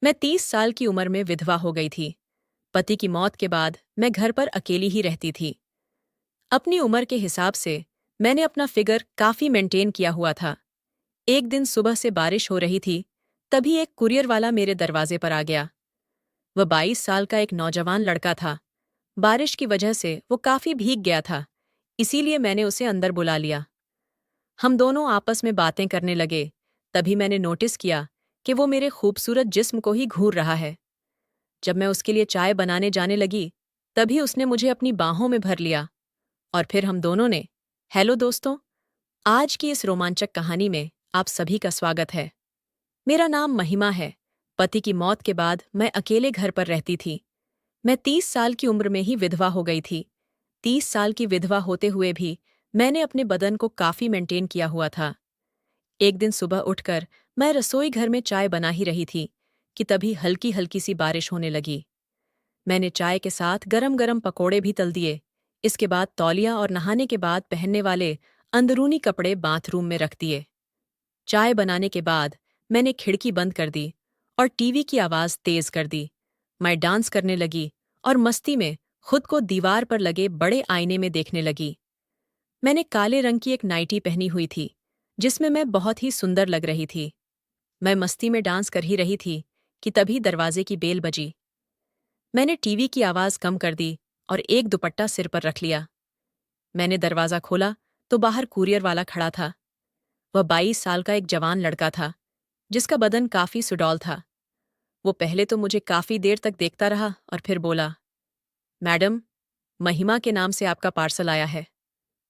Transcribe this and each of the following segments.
मैं 30 साल की उम्र में विधवा हो गई थी। पति की मौत के बाद मैं घर पर अकेली ही रहती थी। अपनी उम्र के हिसाब से मैंने अपना फिगर काफी मेंटेन किया हुआ था। एक दिन सुबह से बारिश हो रही थी, तभी एक कुरियर वाला मेरे दरवाजे पर आ गया। वह 22 साल का एक नौजवान लड़का था। बारिश की वजह से वो काफी भीग गया था, इसीलिए मैंने उसे अंदर बुला लिया। हम दोनों आपस में बातें करने लगे। तभी मैंने नोटिस किया कि वो मेरे खूबसूरत जिस्म को ही घूर रहा है। जब मैं उसके लिए चाय बनाने जाने लगी, तभी उसने मुझे अपनी बाहों में भर लिया और फिर हम दोनों ने। हेलो दोस्तों, आज की इस रोमांचक कहानी में आप सभी का स्वागत है। मेरा नाम महिमा है। पति की मौत के बाद मैं अकेले घर पर रहती थी। मैं 30 साल की उम्र में ही विधवा हो गई थी। 30 साल की विधवा होते हुए भी मैंने अपने बदन को काफी मेंटेन किया हुआ था। एक दिन सुबह उठकर मैं रसोई घर में चाय बना ही रही थी कि तभी हल्की हल्की सी बारिश होने लगी। मैंने चाय के साथ गरम गरम पकोड़े भी तल दिए। इसके बाद तौलिया और नहाने के बाद पहनने वाले अंदरूनी कपड़े बाथरूम में रख दिए। चाय बनाने के बाद मैंने खिड़की बंद कर दी और टीवी की आवाज तेज कर दी। मैं डांस करने लगी और मस्ती में खुद को दीवार पर लगे बड़े आईने में देखने लगी। मैंने काले रंग की एक नाइटी पहनी हुई थी, जिसमें मैं बहुत ही सुंदर लग रही थी। मैं मस्ती में डांस कर ही रही थी कि तभी दरवाजे की बेल बजी। मैंने टीवी की आवाज कम कर दी और एक दुपट्टा सिर पर रख लिया। मैंने दरवाजा खोला तो बाहर कुरियर वाला खड़ा था। वह 22 साल का एक जवान लड़का था, जिसका बदन काफी सुडौल था। वो पहले तो मुझे काफी देर तक देखता रहा और फिर बोला, मैडम, महिमा के नाम से आपका पार्सल आया है।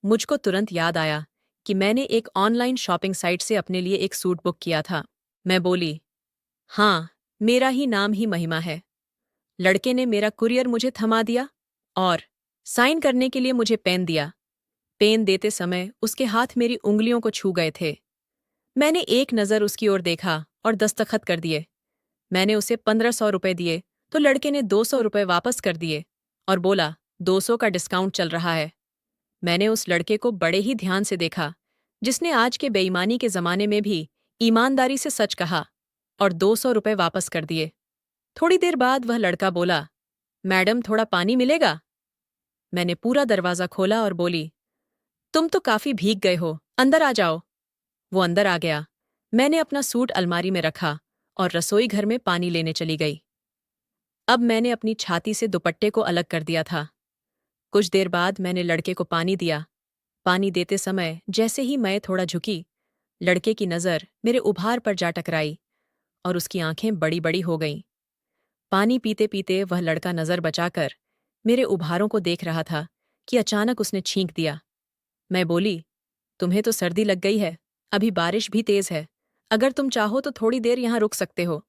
मुझको तुरंत याद आया कि मैंने एक ऑनलाइन शॉपिंग साइट से अपने लिए एक सूट बुक किया था। मैं बोली, हाँ, मेरा ही नाम ही महिमा है। लड़के ने मेरा कुरियर मुझे थमा दिया और साइन करने के लिए मुझे पेन दिया। पेन देते समय उसके हाथ मेरी उंगलियों को छू गए थे। मैंने एक नज़र उसकी ओर देखा और दस्तखत कर दिए। मैंने उसे 1500 रुपये दिए तो लड़के ने 200 रुपये वापस कर दिए और बोला, 200 का डिस्काउंट चल रहा है। मैंने उस लड़के को बड़े ही ध्यान से देखा, जिसने आज के बेईमानी के जमाने में भी ईमानदारी से सच कहा और 200 रुपये वापस कर दिए। थोड़ी देर बाद वह लड़का बोला, मैडम, थोड़ा पानी मिलेगा? मैंने पूरा दरवाजा खोला और बोली, तुम तो काफी भीग गए हो, अंदर आ जाओ। वो अंदर आ गया। मैंने अपना सूट अलमारी में रखा और रसोई घर में पानी लेने चली गई। अब मैंने अपनी छाती से दुपट्टे को अलग कर दिया था। कुछ देर बाद मैंने लड़के को पानी दिया। पानी देते समय जैसे ही मैं थोड़ा झुकी, लड़के की नज़र मेरे उभार पर जा टकराई और उसकी आंखें बड़ी बड़ी हो गईं। पानी पीते पीते वह लड़का नज़र बचाकर मेरे उभारों को देख रहा था कि अचानक उसने छींक दिया। मैं बोली, तुम्हें तो सर्दी लग गई है, अभी बारिश भी तेज है। अगर तुम चाहो तो थोड़ी देर यहाँ रुक सकते हो।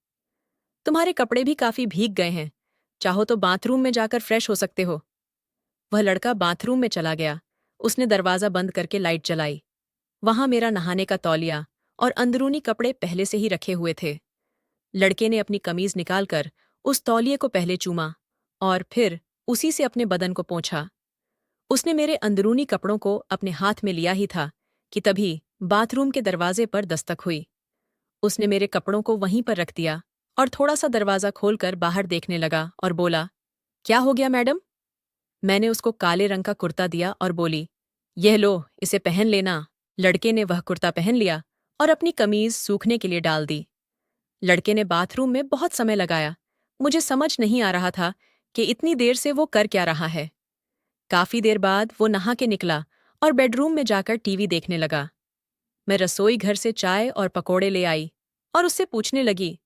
तुम्हारे कपड़े भी काफी भीग गए हैं, चाहो तो बाथरूम में जाकर फ्रेश हो सकते हो। वह लड़का बाथरूम में चला गया। उसने दरवाजा बंद करके लाइट जलाई। वहां मेरा नहाने का तौलिया और अंदरूनी कपड़े पहले से ही रखे हुए थे। लड़के ने अपनी कमीज निकालकर उस तौलिए को पहले चूमा और फिर उसी से अपने बदन को पोंछा। उसने मेरे अंदरूनी कपड़ों को अपने हाथ में लिया ही था कि तभी बाथरूम के दरवाजे पर दस्तक हुई। उसने मेरे कपड़ों को वहीं पर रख दिया और थोड़ा सा दरवाजा खोलकर बाहर देखने लगा और बोला, क्या हो गया मैडम? मैंने उसको काले रंग का कुर्ता दिया और बोली, यह लो, इसे पहन लेना। लड़के ने वह कुर्ता पहन लिया और अपनी कमीज सूखने के लिए डाल दी। लड़के ने बाथरूम में बहुत समय लगाया। मुझे समझ नहीं आ रहा था कि इतनी देर से वो कर क्या रहा है। काफी देर बाद वो नहा के निकला और बेडरूम में जाकर टीवी देखने लगा। मैं रसोई घर से चाय और पकोड़े ले आई और उससे पूछने लगी,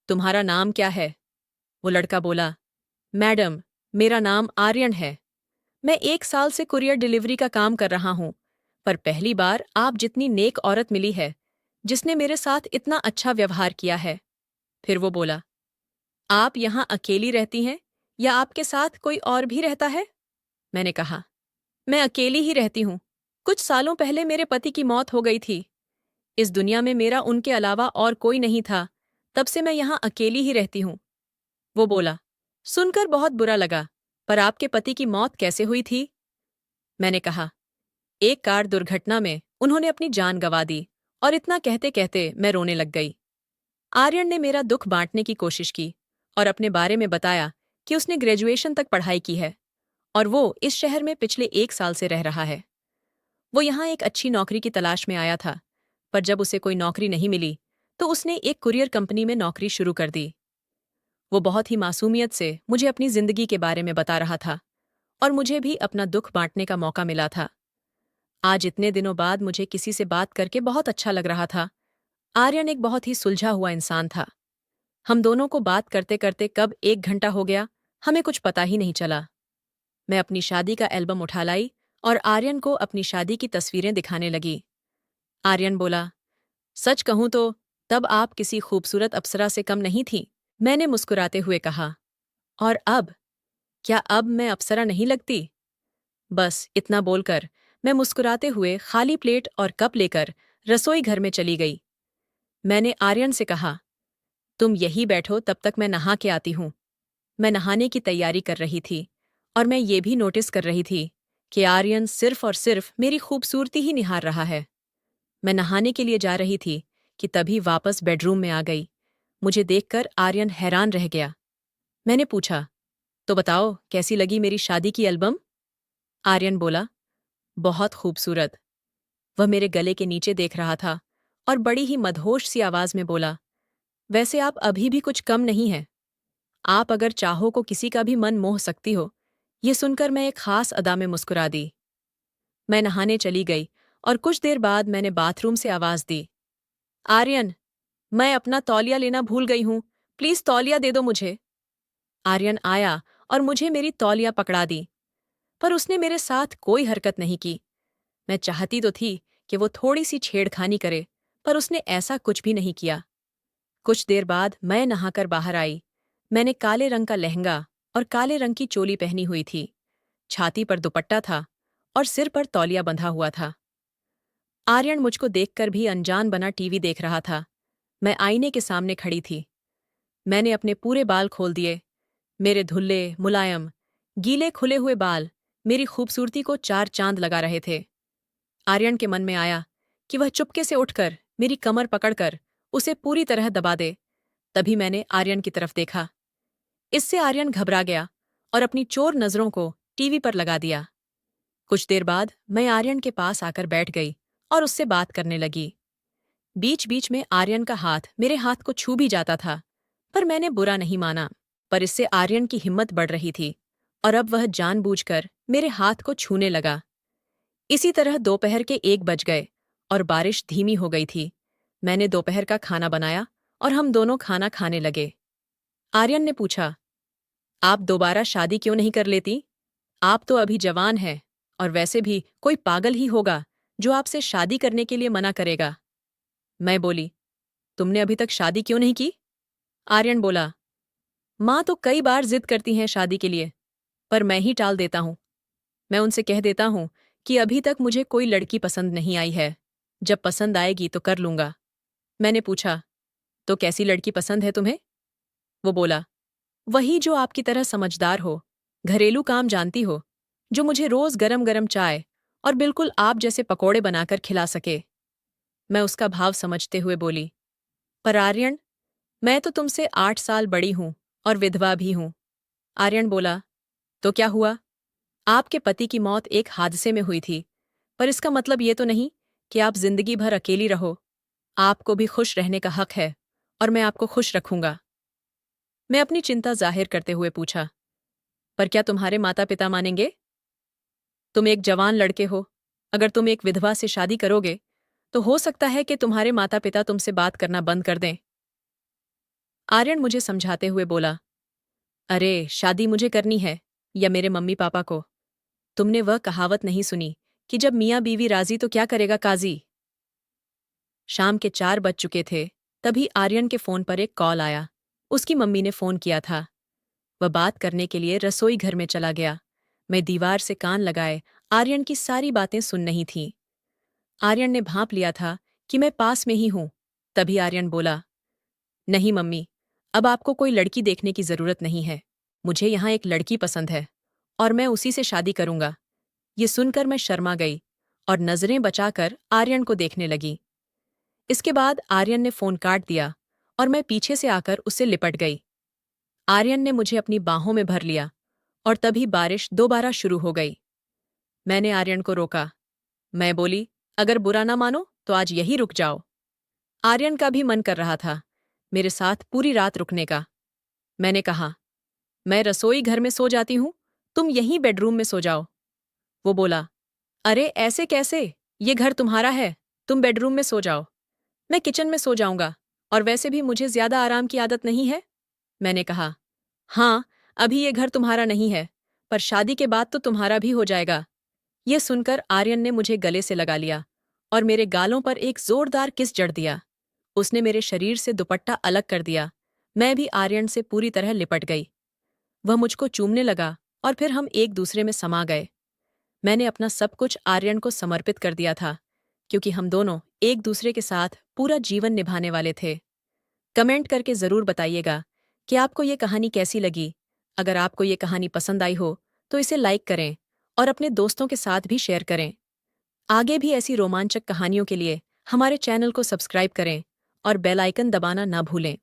तुम्हारा नाम क्या है? वो लड़का बोला, मैडम, मेरा नाम आर्यन है। मैं 1 साल से कुरियर डिलीवरी का काम कर रहा हूँ, पर पहली बार आप जितनी नेक औरत मिली है, जिसने मेरे साथ इतना अच्छा व्यवहार किया है। फिर वो बोला, आप यहाँ अकेली रहती हैं या आपके साथ कोई और भी रहता है? मैंने कहा, मैं अकेली ही रहती हूँ। कुछ सालों पहले मेरे पति की मौत हो गई थी। इस दुनिया में मेरा उनके अलावा और कोई नहीं था, तब से मैं यहाँ अकेली ही रहती हूँ। वो बोला, सुनकर बहुत बुरा लगा, पर आपके पति की मौत कैसे हुई थी? मैंने कहा, एक कार दुर्घटना में उन्होंने अपनी जान गंवा दी। और इतना कहते कहते मैं रोने लग गई। आर्यन ने मेरा दुख बांटने की कोशिश की और अपने बारे में बताया कि उसने ग्रेजुएशन तक पढ़ाई की है और वो इस शहर में पिछले 1 साल से रह रहा है। वो यहाँ एक अच्छी नौकरी की तलाश में आया था, पर जब उसे कोई नौकरी नहीं मिली तो उसने एक कुरियर कंपनी में नौकरी शुरू कर दी। वो बहुत ही मासूमियत से मुझे अपनी जिंदगी के बारे में बता रहा था और मुझे भी अपना दुख बांटने का मौका मिला था। आज इतने दिनों बाद मुझे किसी से बात करके बहुत अच्छा लग रहा था। आर्यन एक बहुत ही सुलझा हुआ इंसान था। हम दोनों को बात करते करते कब 1 घंटा हो गया, हमें कुछ पता ही नहीं चला। मैं अपनी शादी का एल्बम उठा लाई और आर्यन को अपनी शादी की तस्वीरें दिखाने लगी। आर्यन बोला, सच कहूं तो तब आप किसी खूबसूरत अप्सरा से कम नहीं थीं। मैंने मुस्कुराते हुए कहा, और अब? क्या अब मैं अप्सरा नहीं लगती? बस इतना बोलकर मैं मुस्कुराते हुए खाली प्लेट और कप लेकर रसोई घर में चली गई। मैंने आर्यन से कहा, तुम यही बैठो, तब तक मैं नहा के आती हूँ। मैं नहाने की तैयारी कर रही थी और मैं ये भी नोटिस कर रही थी कि आर्यन सिर्फ और सिर्फ मेरी खूबसूरती ही निहार रहा है। मैं नहाने के लिए जा रही थी कि तभी वापस बेडरूम में आ गई। मुझे देखकर आर्यन हैरान रह गया। मैंने पूछा, तो बताओ कैसी लगी मेरी शादी की एल्बम? आर्यन बोला, बहुत खूबसूरत। वह मेरे गले के नीचे देख रहा था और बड़ी ही मदहोश सी आवाज में बोला, वैसे आप अभी भी कुछ कम नहीं हैं। आप अगर चाहो को किसी का भी मन मोह सकती हो। ये सुनकर मैं एक खास अदा में मुस्कुरा दी। मैं नहाने चली गई और कुछ देर बाद मैंने बाथरूम से आवाज दी, आर्यन, मैं अपना तौलिया लेना भूल गई हूँ, प्लीज तौलिया दे दो मुझे। आर्यन आया और मुझे मेरी तौलिया पकड़ा दी, पर उसने मेरे साथ कोई हरकत नहीं की। मैं चाहती तो थी कि वो थोड़ी सी छेड़खानी करे, पर उसने ऐसा कुछ भी नहीं किया। कुछ देर बाद मैं नहाकर बाहर आई। मैंने काले रंग का लहंगा और काले रंग की चोली पहनी हुई थी। छाती पर दुपट्टा था और सिर पर तौलिया बंधा हुआ था। आर्यन मुझको देखकर भी अनजान बना टीवी देख रहा था। मैं आईने के सामने खड़ी थी। मैंने अपने पूरे बाल खोल दिए। मेरे धुल्ले, मुलायम, गीले खुले हुए बाल मेरी खूबसूरती को 4 चांद लगा रहे थे। आर्यन के मन में आया कि वह चुपके से उठकर मेरी कमर पकड़कर उसे पूरी तरह दबा दे। तभी मैंने आर्यन की तरफ देखा। इससे आर्यन घबरा गया और अपनी चोर नजरों को टीवी पर लगा दिया। कुछ देर बाद मैं आर्यन के पास आकर बैठ गई और उससे बात करने लगी। बीच बीच में आर्यन का हाथ मेरे हाथ को छू भी जाता था, पर मैंने बुरा नहीं माना। पर इससे आर्यन की हिम्मत बढ़ रही थी और अब वह जानबूझकर मेरे हाथ को छूने लगा। इसी तरह दोपहर के 1 बज गए और बारिश धीमी हो गई थी। मैंने दोपहर का खाना बनाया और हम दोनों खाना खाने लगे। आर्यन ने पूछा, आप दोबारा शादी क्यों नहीं कर लेती? आप तो अभी जवान हैं और वैसे भी कोई पागल ही होगा जो आपसे शादी करने के लिए मना करेगा। मैं बोली, तुमने अभी तक शादी क्यों नहीं की? आर्यन बोला, माँ तो कई बार जिद करती हैं शादी के लिए, पर मैं ही टाल देता हूँ। मैं उनसे कह देता हूँ कि अभी तक मुझे कोई लड़की पसंद नहीं आई है, जब पसंद आएगी तो कर लूंगा। मैंने पूछा, तो कैसी लड़की पसंद है तुम्हें? वो बोला, वही जो आपकी तरह समझदार हो, घरेलू काम जानती हो, जो मुझे रोज गरम गरम चाय और बिल्कुल आप जैसे पकोड़े बनाकर खिला सके। मैं उसका भाव समझते हुए बोली, पर आर्यन, मैं तो तुमसे 8 साल बड़ी हूं और विधवा भी हूं। आर्यन बोला, तो क्या हुआ? आपके पति की मौत एक हादसे में हुई थी, पर इसका मतलब ये तो नहीं कि आप जिंदगी भर अकेली रहो। आपको भी खुश रहने का हक है और मैं आपको खुश रखूंगा। मैं अपनी चिंता जाहिर करते हुए पूछा, पर क्या तुम्हारे माता पिता मानेंगे? तुम एक जवान लड़के हो। अगर तुम एक विधवा से शादी करोगे तो हो सकता है कि तुम्हारे माता पिता तुमसे बात करना बंद कर दें। आर्यन मुझे समझाते हुए बोला, अरे शादी मुझे करनी है या मेरे मम्मी पापा को। तुमने वह कहावत नहीं सुनी कि जब मियाँ बीवी राजी तो क्या करेगा काजी? शाम के 4 बज चुके थे, तभी आर्यन के फोन पर एक कॉल आया। उसकी मम्मी ने फोन किया था। वह बात करने के लिए रसोई घर में चला गया। मैं दीवार से कान लगाए आर्यन की सारी बातें सुन रही थी। आर्यन ने भांप लिया था कि मैं पास में ही हूं। तभी आर्यन बोला, नहीं मम्मी, अब आपको कोई लड़की देखने की जरूरत नहीं है। मुझे यहाँ एक लड़की पसंद है और मैं उसी से शादी करूंगा। ये सुनकर मैं शर्मा गई और नजरें बचाकर आर्यन को देखने लगी। इसके बाद आर्यन ने फोन काट दिया और मैं पीछे से आकर उससे लिपट गई। आर्यन ने मुझे अपनी बाहों में भर लिया और तभी बारिश दोबारा शुरू हो गई। मैंने आर्यन को रोका। मैं बोली, अगर बुरा ना मानो तो आज यहीं रुक जाओ। आर्यन का भी मन कर रहा था मेरे साथ पूरी रात रुकने का। मैंने कहा, मैं रसोई घर में सो जाती हूँ, तुम यहीं बेडरूम में सो जाओ। वो बोला, अरे ऐसे कैसे, ये घर तुम्हारा है, तुम बेडरूम में सो जाओ। मैं किचन में सो जाऊंगा, और वैसे भी मुझे ज्यादा आराम की आदत नहीं है। मैंने कहा, हाँ, अभी ये घर तुम्हारा नहीं है, पर शादी के बाद तो तुम्हारा भी हो जाएगा। ये सुनकर आर्यन ने मुझे गले से लगा लिया और मेरे गालों पर एक जोरदार किस जड़ दिया। उसने मेरे शरीर से दुपट्टा अलग कर दिया। मैं भी आर्यन से पूरी तरह लिपट गई। वह मुझको चूमने लगा और फिर हम एक दूसरे में समा गए। मैंने अपना सब कुछ आर्यन को समर्पित कर दिया था, क्योंकि हम दोनों एक दूसरे के साथ पूरा जीवन निभाने वाले थे। कमेंट करके ज़रूर बताइएगा कि आपको ये कहानी कैसी लगी। अगर आपको ये कहानी पसंद आई हो तो इसे लाइक करें और अपने दोस्तों के साथ भी शेयर करें। आगे भी ऐसी रोमांचक कहानियों के लिए हमारे चैनल को सब्सक्राइब करें और बेल आइकन दबाना ना भूलें।